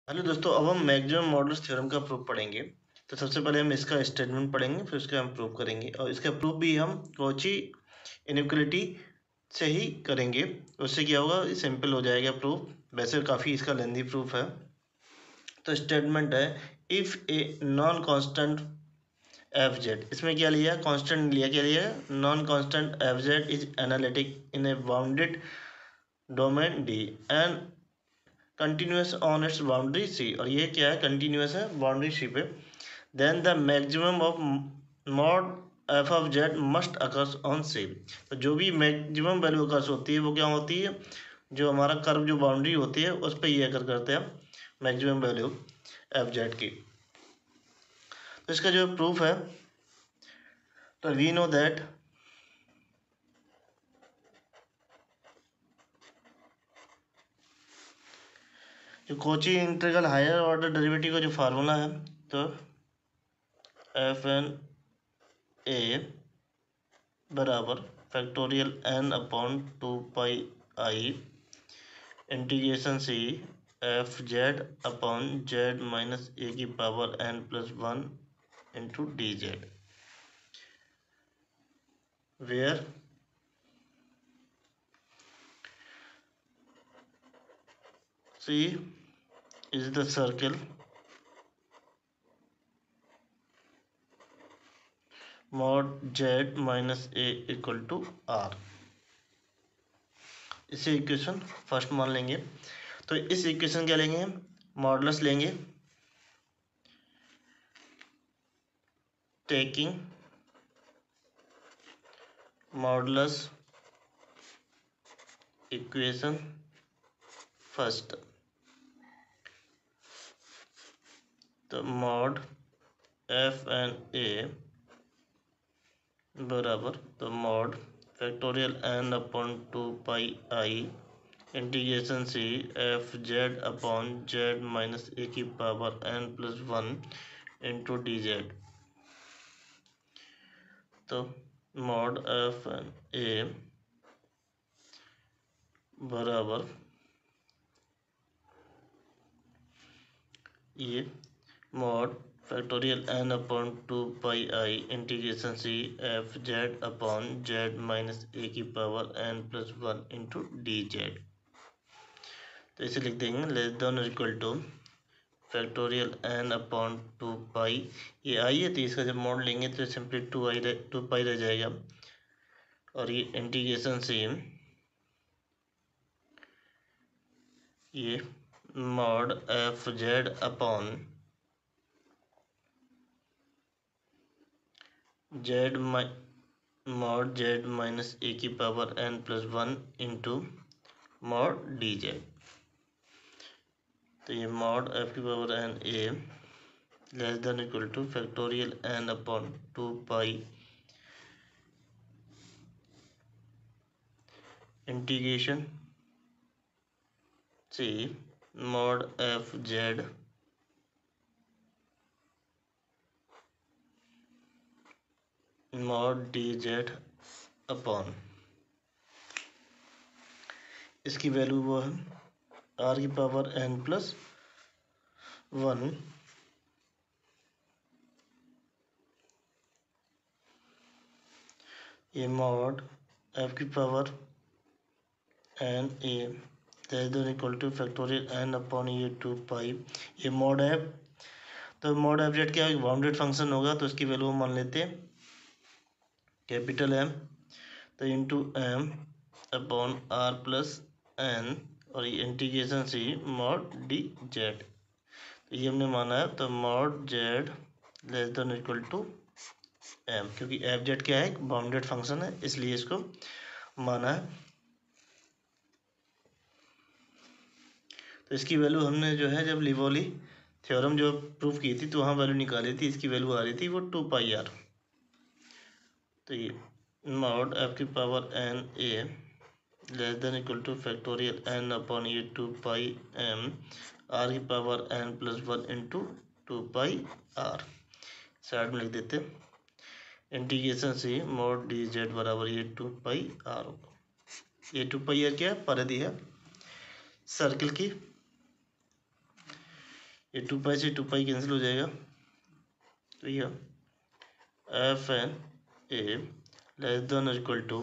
Hello दोस्तों, अब हम मैक्सिमम मॉडुलस थ्योरम का प्रूफ पढ़ेंगे। तो सबसे पहले हम इसका स्टेटमेंट पढ़ेंगे, फिर उसका हम प्रूफ करेंगे और इसका प्रूफ भी हम कॉची इनइक्वालिटी से ही करेंगे। उससे क्या होगा, सिंपल हो जाएगा प्रूफ। वैसे काफ़ी इसका लेंथी प्रूफ है। तो स्टेटमेंट है, if a non constant f z, इसमें क्या लिया, कांस्टेंट लिया, क्या लिया, non constant f z is analytic in a bounded domain D and continuous on its boundary C, और ये क्या है, कंटिन्यूस है बाउंड्री सी पे, then the maximum of mod F of z must occurs on C. तो जो भी maximum value occurs होती है वो क्या होती है, जो हमारा कर्व जो बाउंड्री होती है उस पर ये अकर करते हैं मैक्सिमम वैल्यू एफ जेड की। तो इसका जो प्रूफ है, तो वी नो दैट जो Cauchy integral higher order derivative का जो फार्मूला है, तो एफ एन ए बराबर factorial n upon 2 pi integration C f z upon Z minus a की power n+1 into d z, where C is the circle mod z minus a equal to r. इसे equation first मान लेंगे। तो इस equation क्या लेंगे, modulus लेंगे, taking modulus equation first. तो मॉड एफ एन ए बराबर, तो mod factorial n upon 2 pi integration C f z upon Z minus a की power n+1 into d Z. तो मॉड एफ एन ए बराबर ये mod factorial n upon 2 pi integration C f z upon Z minus a की power n+1 into d Z. तो इसे लिख देंगे less than और equal to factorial n upon 2 पाई, ये आई है तो इसका जब मॉड लेंगे तो सिंपली 2 पाई रह जाएगा, और ये इंटीग्रेशन से ये mod F z upon z mod z minus a की power n+1 into mod D Z. तो ये मॉड एफ की power n a less than equal to factorial n upon 2 pi integration से mod F z mod D z upon, इसकी value वो है r की power n+1 ये mod f की power n a less than equal to factorial n upon ये 2 पाई, ये mod F. तो मॉड एफ जेड क्या बाउंडेड फंक्शन होगा, तो इसकी वैल्यू मान लेते हैं कैपिटल M, तो into M upon R plus n, और ये integration C mod D Z. तो ये हमने माना है, तो mod Z less than equal to M, क्योंकि एफ जेड क्या है, बाउंडेड फंक्शन है, इसलिए इसको माना है। तो इसकी वैल्यू हमने जो है जब लिवोली थ्योरम जो प्रूफ की थी तो वहाँ वैल्यू निकाली थी, इसकी वैल्यू आ रही थी वो 2 पाई आर। तो ये मॉड एफ की power n a less than equal to factorial n upon ये 2 पाई m आर की power n+1 into 2 pi r, side में लिख देते इंटीग्रेशन से मॉड डी जेड बराबर ये 2 पाई आर होगा। ये 2 पाई आर क्या है, परिधि है सर्किल की। ये 2 पाई से 2 पाई कैंसिल हो जाएगा, तो ये F N A less than equal to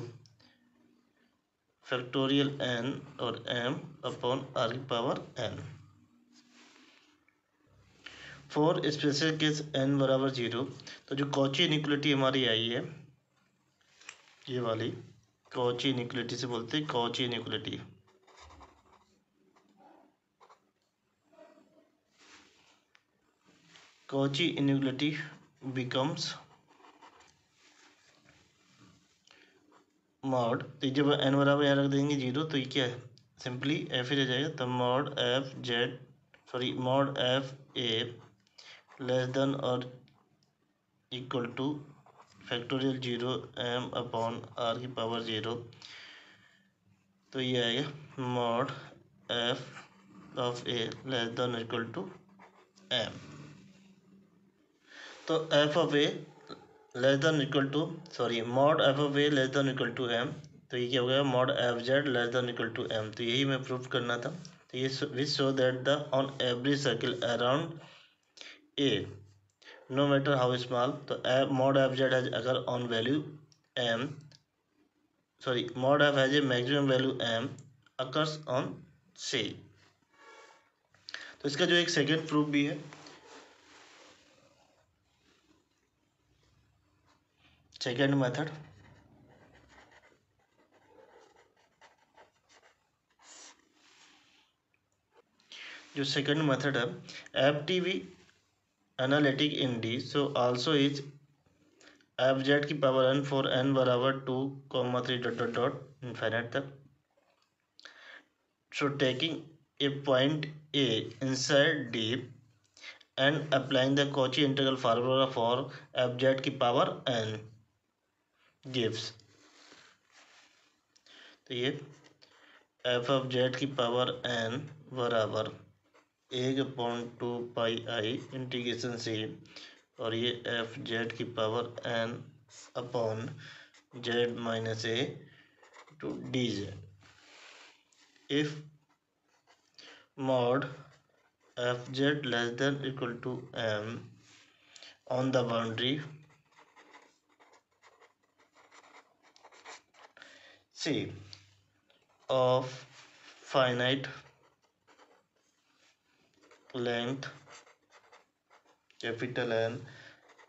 factorial N और एम अपॉन आर की power N. For special case N बराबर 0, तो जो कॉची इनइक्वलिटी हमारी आई है, ये वाली कॉची इनइक्वलिटी से बोलते हैं Cauchy inequality. Cauchy inequality becomes mod, तो जब एन बराबर यहाँ रख देंगे 0, तो ये क्या है, सिंपली एफ ही रह जाएगा। तो mod f a less than और equal to factorial 0 M upon are की पावर 0, तो ये आएगा mod F of A less than equal to M. तो f of A less than equal to mod F of A less than equal to M, तो ये क्या हो गया, mod F Z less than equal to M. तो यही मैं prove करना था। तो ये विच show that the on every circle around a no matter how small, तो मॉड एफ जेड हैज अगर on value M mod f has a maximum value M occurs on C. तो इसका जो एक सेकेंड प्रूफ भी है, second method, जो second method है f t v analytic in D, so also is f Z की पावर एन फॉर एन बराबर 2, 3 डॉट डॉट डॉट इनफाइनाइट तक। सो taking a point A inside D and applying the Cauchy integral formula for F Z की power N gives, तो ये F of Z की power N बराबर 1/2 pi integration से, और ये एफ जेड की power N upon Z minus A to D Z. If mod F Z less than equal to M on the boundary C of finite length capital N,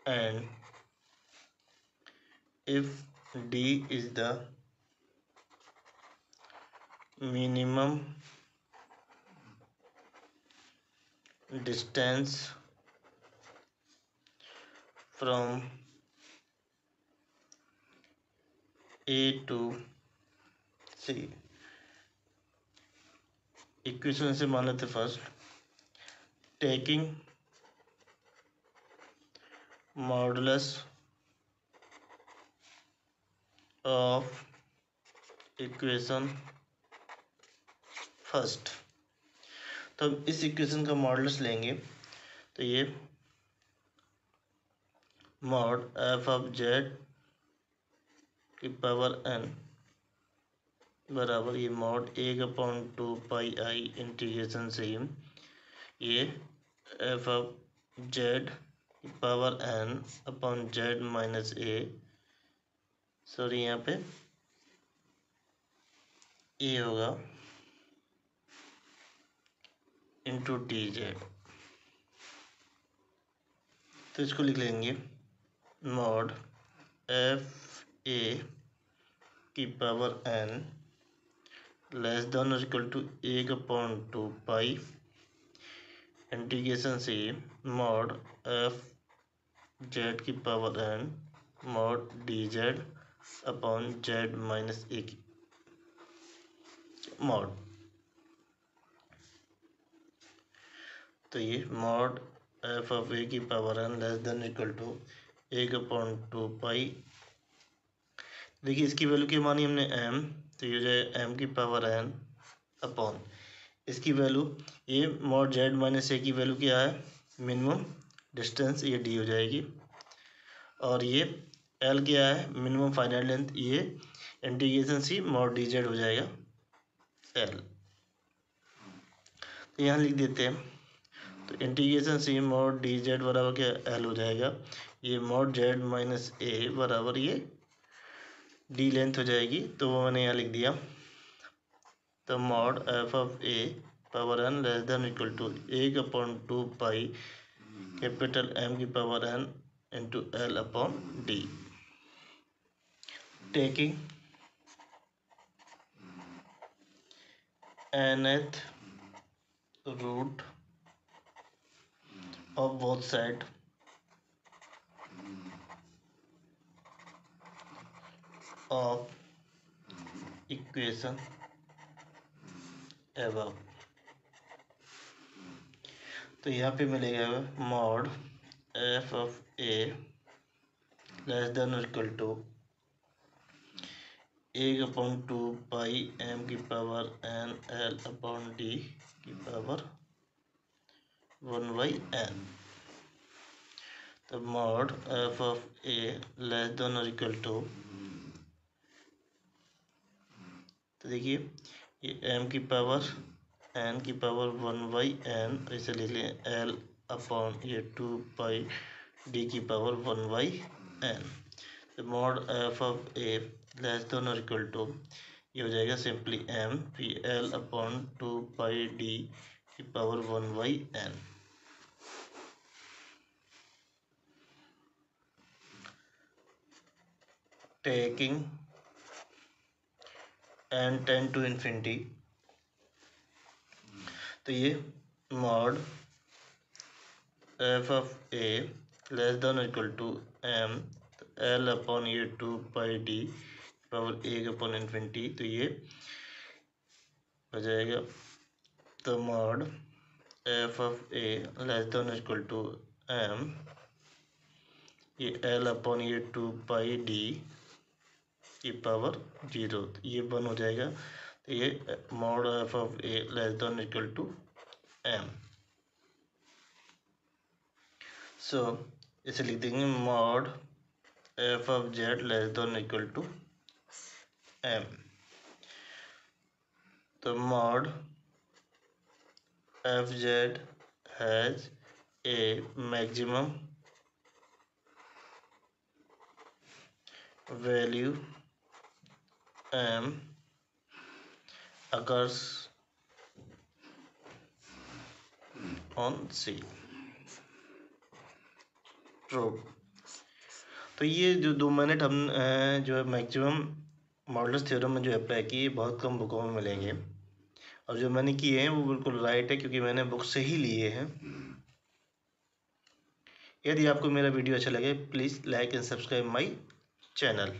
and if D is the minimum distance from A to C, equation से मान लेते first, taking modulus of equation first, तो हम इस equation का modulus लेंगे, तो ये मॉड एफ ऑफ जेड की पावर एन बराबर ये मॉड 1/2 पाई इंटीग्रेशन से ये F of Z power N upon Z minus A, sorry यहाँ पे ए होगा इंटू डी जेड, तो इसको लिख लेंगे मॉड एफ ए की पावर एन लेस देन और इक्वल टू 1/2 पाई इंटीग्रेशन से मॉड एफ जेड की power n mod D z upon Z minus a की मॉड, तो ये मॉड एफ ऑफ ए की power n less than equal to 1/2 pi, देखिए इसकी value की मानी हमने एम, तो ये हो जाएगा एम की पावर एन अपॉन इसकी वैल्यू ये मॉड जेड माइनस ए की वैल्यू क्या है, मिनिमम डिस्टेंस, ये डी हो जाएगी, और ये एल क्या है, मिनिमम फाइनाइट लेंथ, ये integration C mod D Z हो जाएगा एल। तो यहाँ लिख देते हैं तो integration C mod D Z बराबर क्या एल हो जाएगा, ये मॉड जेड माइनस ए बराबर ये डी लेंथ हो जाएगी, तो वो मैंने यहाँ लिख दिया। तो mod F of a power n less than equal to 1/2 pi capital M की power n into l upon d, taking nth root of both side of equation above। तो यहाँ पे मिलेगा mod F of A less than equal to 1/2 pi M की power n l upon d की power 1/n। तो mod F of A less than equal to, तो देखिए ये एम की पावर एन की पावर 1/n, ऐसे लिख लें एल अपॉन ये 2 पाई डी की पावर 1/n। तो mod F of A less than और इक्वल टू ये हो जाएगा simply M P L upon 2 pi D की power 1/n। Taking n tend to infinity, तो ये mod F of A less than equal to M L upon ये 2 pi D power 1/इन्फिनिटी, तो ये हो जाएगा। तो mod F of A less than equal to M ये एल अपॉन ये 2 पाई डी की पावर 0, तो ये 1 हो जाएगा। तो ये mod F of A less than equal to M. So इसे लिख देंगे mod F of z less than equal to M. तो mod F z has a maximum value m occurs on C। Prove. तो ये जो 2 minute हम जो है मैक्सिमम मॉडुलस थ्योरम में जो अप्लाई किए बहुत कम बुकों में मिलेंगे, और जो मैंने किए हैं वो बिल्कुल राइट है क्योंकि मैंने बुक से ही लिए हैं। यदि आपको मेरा वीडियो अच्छा लगे please like and subscribe my channel.